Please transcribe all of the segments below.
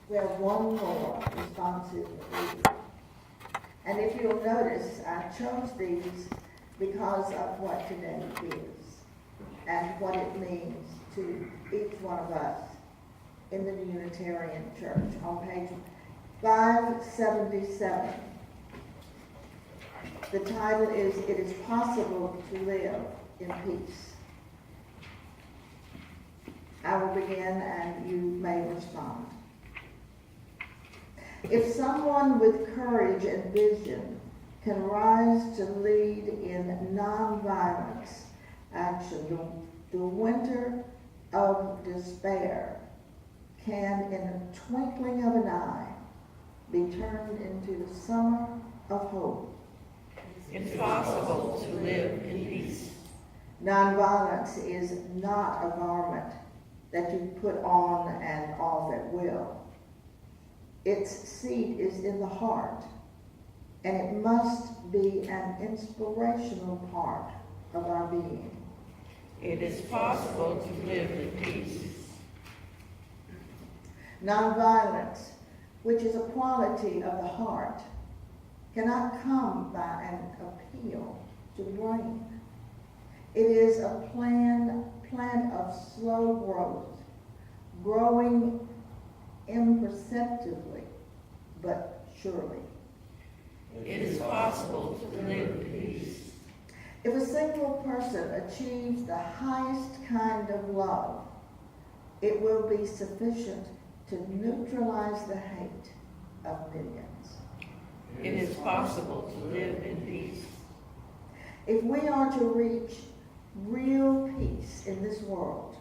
We have one more responsive reading. And if you'll notice, I chose these because of what today is and what it means to each one of us in the Unitarian Church. On page 577, the title is, "It is Possible to Live in Peace." I will begin and you may respond. If someone with courage and vision can rise to lead in nonviolence action, the winter of despair can, in a twinkling of an eye, be turned into the summer of hope. It's possible to live in peace. Nonviolence is not a garment that you put on and off at will. Its seat is in the heart, and it must be an inspirational part of our being. It is possible to live in peace. Nonviolence, which is a quality of the heart, cannot come by an appeal to the brain. It is a plant of slow growth, growing imperceptibly, but surely. It is possible to live in peace. If a single person achieves the highest kind of love, it will be sufficient to neutralize the hate of millions. It is possible to live in peace. If we are to reach real peace in this world,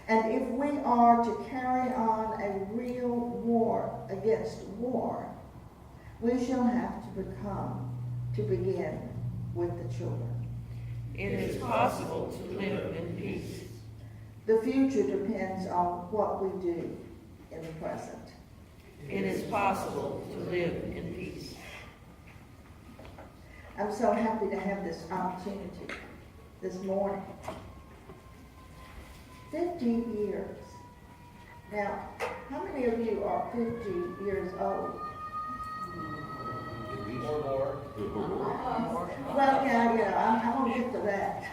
and if we are to carry on a real war against war, we shall have to begin with the children. It is possible to live in peace. The future depends on what we do in the present. It is possible to live in peace. I'm so happy to have this opportunity this morning. 50 years. Now, how many of you are 50 years old? Or more. Well, yeah, I'm going to get to that.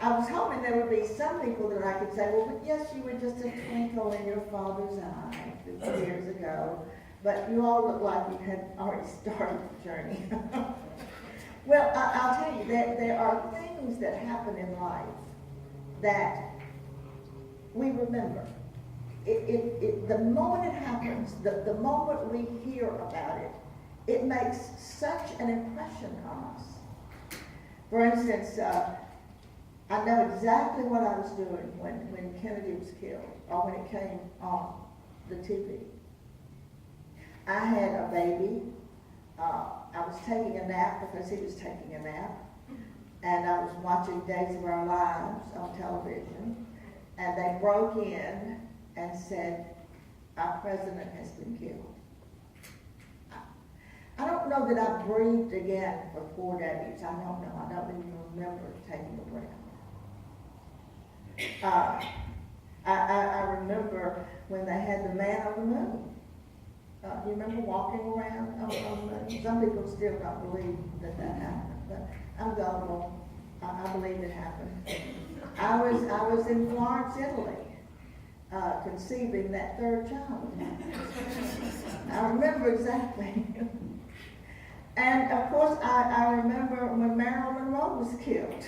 I was hoping there would be some people that I could say, well, but yes, you were just a twinkle in your father's eye 50 years ago, but you all look like you had already started the journey. Well, I'll tell you, there are things that happen in life that we remember. The moment it happens, the moment we hear about it, it makes such an impression on us. For instance, I know exactly what I was doing when Kennedy was killed, or when it came on the TV. I had a baby. I was taking a nap because he was taking a nap. And I was watching Days of Our Lives on television. And they broke in and said, our president has been killed. I don't know that I breathed again for 4 days. I don't know. I don't even remember taking a breath. I remember when they had the man on the moon. You remember walking around on the moon? Some people still don't believe that happened, but I'm gullible. I believe it happened. I was in Florence, Italy, conceiving that third child. I remember exactly. And of course, I remember when Marilyn Monroe was killed.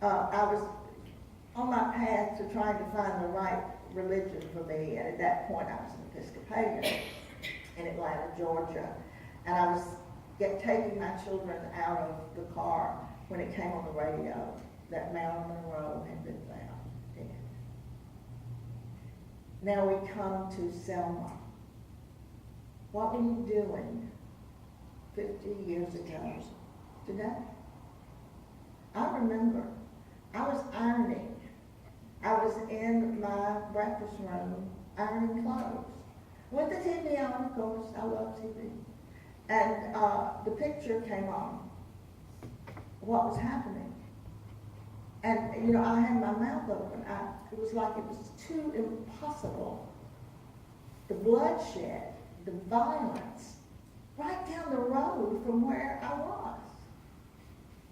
I was on my path to trying to find the right religion for me, and at that point I was an Episcopalian in Atlanta, Georgia, and I was taking my children out of the car when it came on the radio that Marilyn Monroe had been found dead. Now we come to Selma. What were you doing 50 years ago today? I remember I was ironing. I was in my breakfast room ironing clothes. With the TV on, of course. I love TV. And the picture came on. What was happening? And, you know, I had my mouth open. It was like it was too impossible the bloodshed, the violence, right down the road from where I was.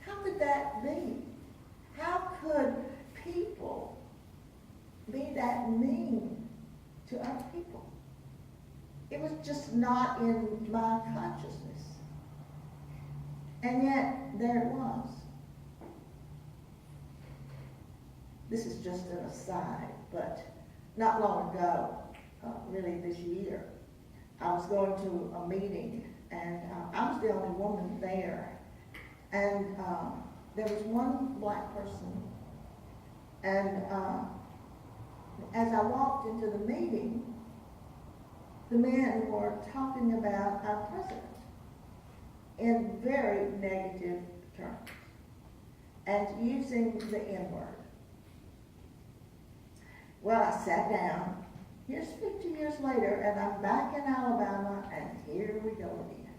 How could that be? How could people be that mean to other people? It was just not in my consciousness. And yet, there it was. This is just an aside, but not long ago, really this year, I was going to a meeting, and I was the only woman there. And there was one black person, and as I walked into the meeting, the men were talking about our president in very negative terms and using the N-word. Well, I sat down. Here's 50 years later, and I'm back in Alabama, and here we go again.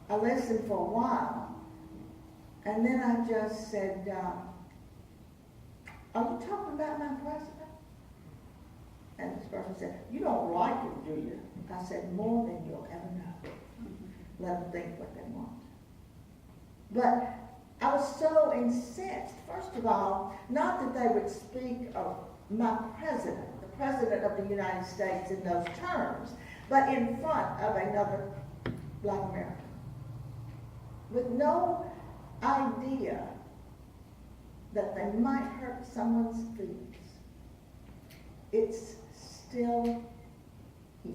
I listened for a while, and then I just said, are you talking about my president? And this person said, you don't like it, do you? I said, more than you'll ever know. Let them think what they want. But I was so incensed, first of all, not that they would speak of my president, the president of the United States in those terms, but in front of another black American, with no idea that they might hurt someone's feelings. It's still here.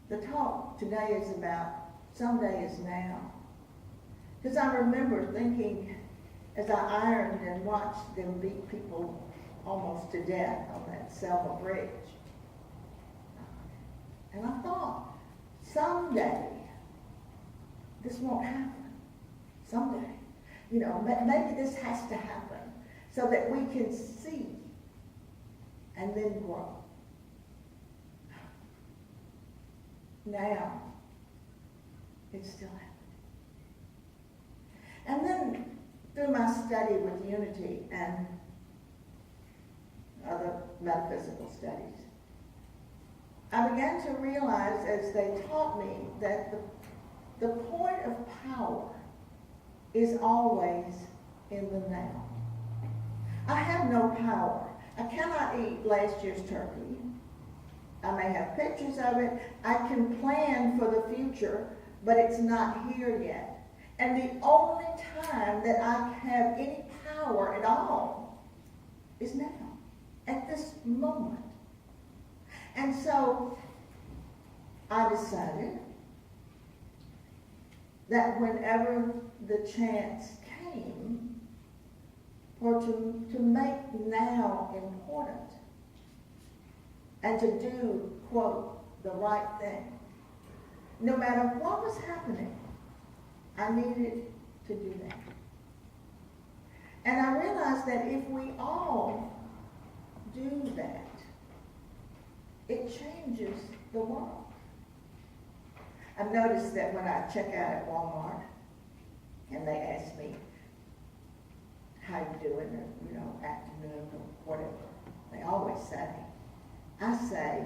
The talk today is about someday is now. Because I remember thinking, as I ironed and watched them beat people almost to death on that Selma Bridge, and I thought, someday this won't happen. Someday. You know, maybe this has to happen so that we can see and then grow. Now, it's still happening. And then, through my study with Unity and other metaphysical studies, I began to realize as they taught me that the point of power is always in the now. I have no power. I cannot eat last year's turkey. I may have pictures of it. I can plan for the future, but it's not here yet. And the only time that I have any power at all is now, at this moment. And so I decided that whenever the chance came for to make now important and to do, quote, the right thing, no matter what was happening, I needed to do that. And I realized that if we all do that, it changes the world. I've noticed that when I check out at Walmart and they ask me, how you doing, or, you know, afternoon or whatever, they always say, I say,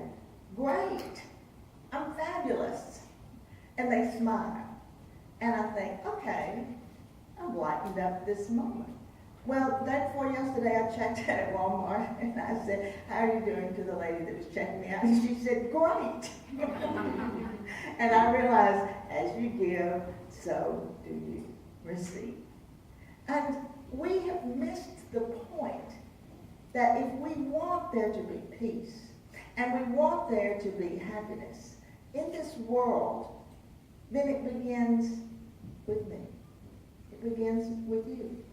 great, I'm fabulous. And they smile. And I think, okay, I've lightened up this moment. Well, the day before yesterday, I checked out at Walmart, and I said, how are you doing, to the lady that was checking me out? And she said, great. And I realized, as you give, so do you receive. And we have missed the point that if we want there to be peace, and we want there to be happiness in this world, then it begins with me. It begins with you.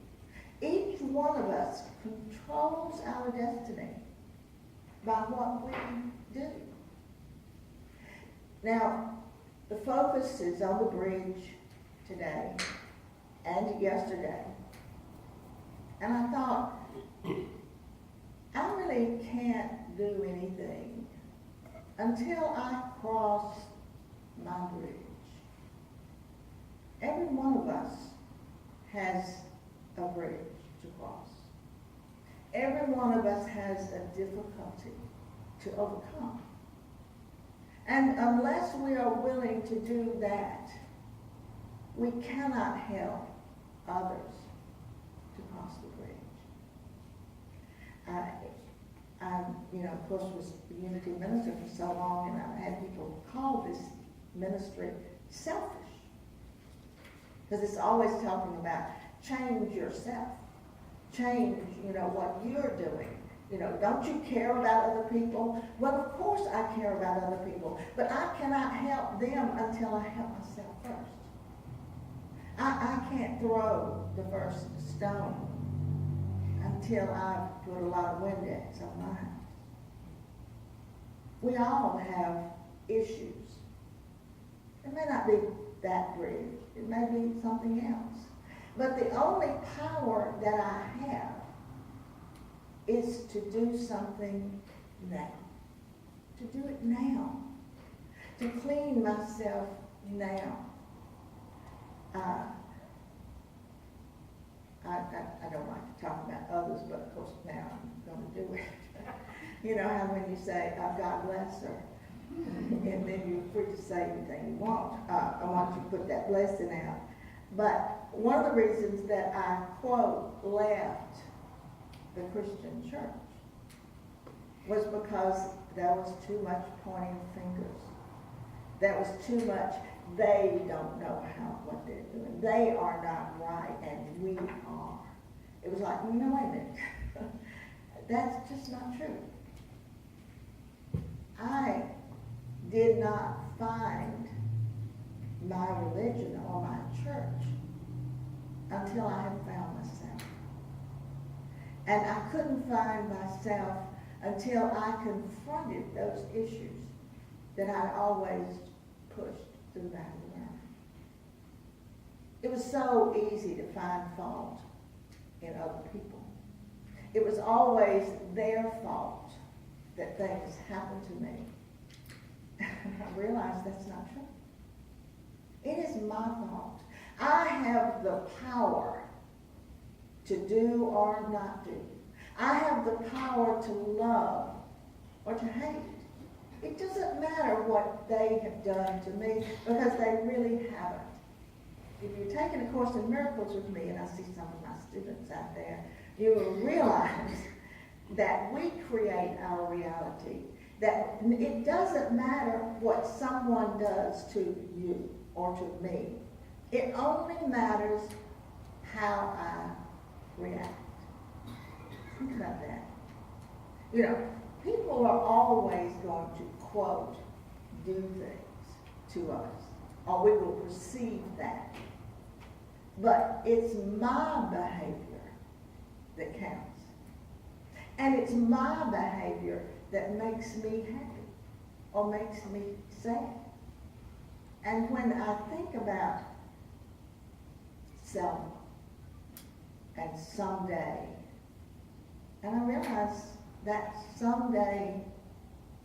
Each one of us controls our destiny by what we do. Now, the focus is on the bridge today and yesterday. And I thought, I really can't do anything until I cross my bridge. Every one of us has a bridge to cross. every one of us has a difficulty to overcome. And unless we are willing to do that, we cannot help others to cross the bridge. I of course, was the Unity minister for so long, and I've had people call this ministry selfish. Because it's always talking about change yourself. Change, what you're doing. Don't you care about other people? Well, of course I care about other people, but I cannot help them until I help myself first. I can't throw the first stone until I've put a lot of Windex on mine. We all have issues. It may not be that bridge. It may be something else. But the only power that I have is to do something now. To do it now. To clean myself now. I don't like to talk about others, but of course now I'm going to do it. You know how when you say, God bless her, and then you're free to say anything you want. I want you to put that blessing out. But one of the reasons that I, quote, left the Christian church was because there was too much pointing fingers. There was too much, they don't know what they're doing. They are not right, and we are. It was like, no, wait a minute. That's just not true. I did not find my religion or my church until I had found myself. And I couldn't find myself until I confronted those issues that I always pushed to the back of the burner. It was so easy to find fault in other people. It was always their fault that things happened to me. And I realized that's not true. It is my fault. I have the power to do or not do. I have the power to love or to hate. It doesn't matter what they have done to me, because they really haven't. If you're taking a course in miracles with me, and I see some of my students out there, you will realize that we create our reality. That it doesn't matter what someone does to you or to me. It only matters how I react. Think about that. People are always going to, quote, do things to us, or we will perceive that. But it's my behavior that counts. And it's my behavior that makes me happy or makes me sad. And when I think about Selma and someday, and I realize that someday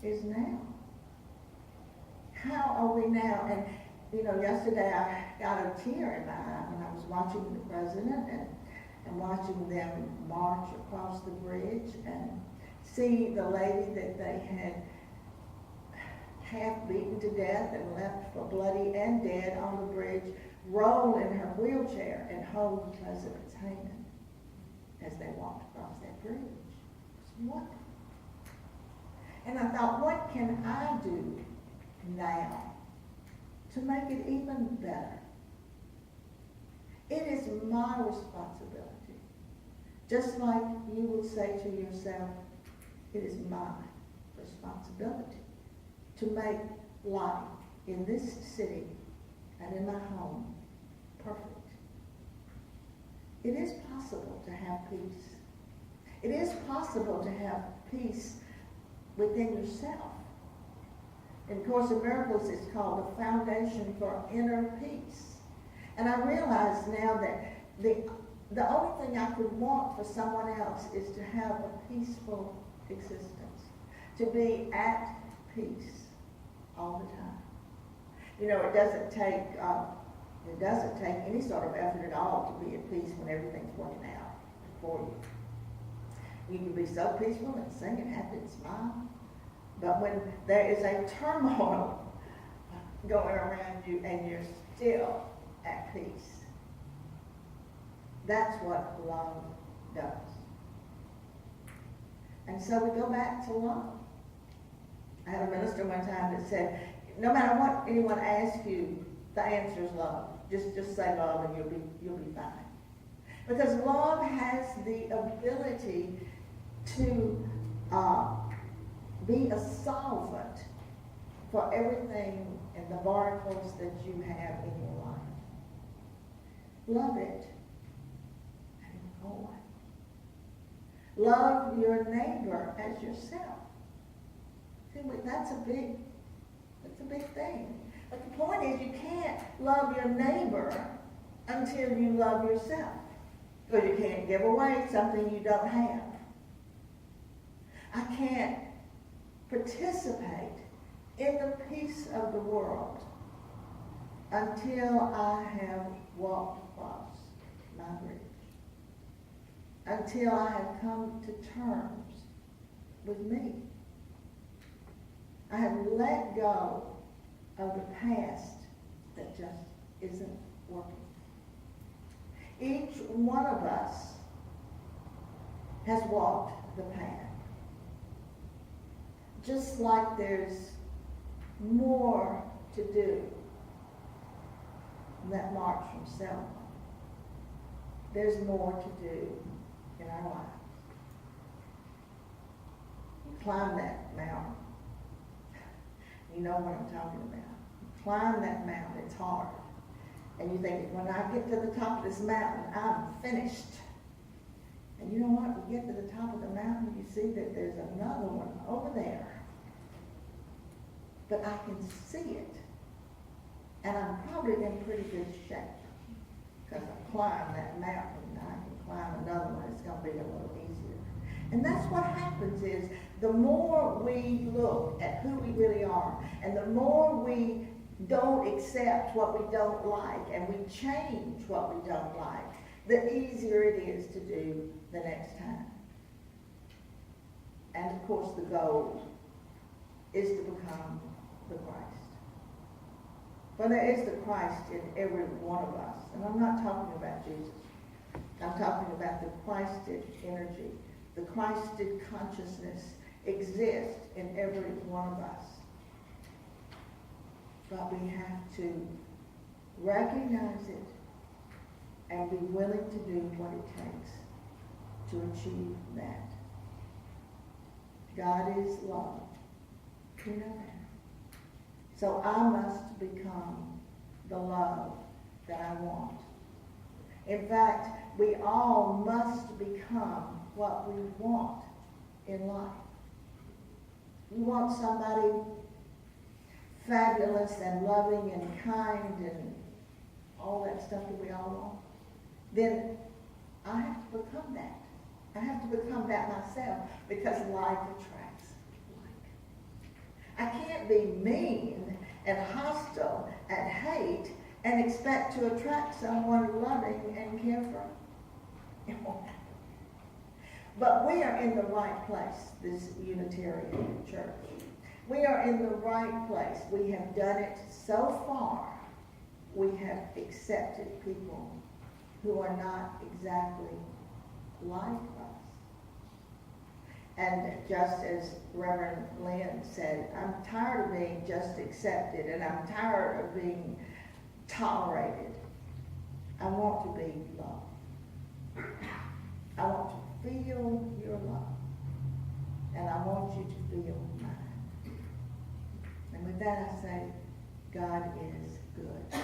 is now. How are we now? And yesterday I got a tear in my eye when I was watching the president and watching them march across the bridge and see the lady that they had half beaten to death and left for bloody and dead on the bridge roll in her wheelchair and hold the president's hand as they walked across that bridge. It was wonderful. And I thought, what can I do now to make it even better? It is my responsibility. Just like you will say to yourself, it is my responsibility to make life in this city and in my home perfect. It is possible to have peace. It is possible to have peace within yourself. In Course in Miracles, it's called the Foundation for Inner Peace. And I realize now that the only thing I could want for someone else is to have a peaceful existence, to be at peace all the time. It doesn't take any sort of effort at all to be at peace when everything's working out for you. You can be so peaceful and sing and happy and smile. But when there is a turmoil going around you and you're still at peace, that's what love does. And so we go back to love. I had a minister one time that said, no matter what anyone asks you, the answer is love. Just say love and you'll be fine. Because love has the ability to be a solvent for everything in the barnacles that you have in your life. Love it and it will go away. Love your neighbor as yourself. See, that's a big thing. But the point is, you can't love your neighbor until you love yourself. Because you can't give away something you don't have. I can't participate in the peace of the world until I have walked across my bridge. Until I have come to terms with me. I have let go of the past that just isn't working. Each one of us has walked the path. Just like there's more to do in that march from Selma, there's more to do in our lives. You climb that mountain. You know what I'm talking about. You climb that mountain, it's hard. And you think, when I get to the top of this mountain, I'm finished. And you know what? We get to the top of the mountain, you see that there's another one over there. But I can see it. And I'm probably in pretty good shape. Because I climbed that mountain, and I can climb another one. It's going to be a little easier. And that's what happens is, the more we look at who we really are, and the more we don't accept what we don't like, and we change what we don't like, the easier it is to do the next time. And of course the goal is to become the Christ. For there is the Christ in every one of us. And I'm not talking about Jesus. I'm talking about the Christed energy. The Christed consciousness exists in every one of us. But we have to recognize it and be willing to do what it takes to achieve that. God is love. You know that. So I must become the love that I want. In fact, we all must become what we want in life. You want somebody fabulous and loving and kind and all that stuff that we all want, then I have to become that. I have to become that myself, because like attracts like. I can't be mean and hostile and hate and expect to attract someone loving and carefree. It won't happen. But we are in the right place, this Unitarian church. We are in the right place. We have done it so far. We have accepted people who are not exactly like us. And just as Reverend Lynn said, I'm tired of being just accepted, and I'm tired of being tolerated. I want to be loved. I want to feel your love. And I want you to feel mine. And with that I say, God is good.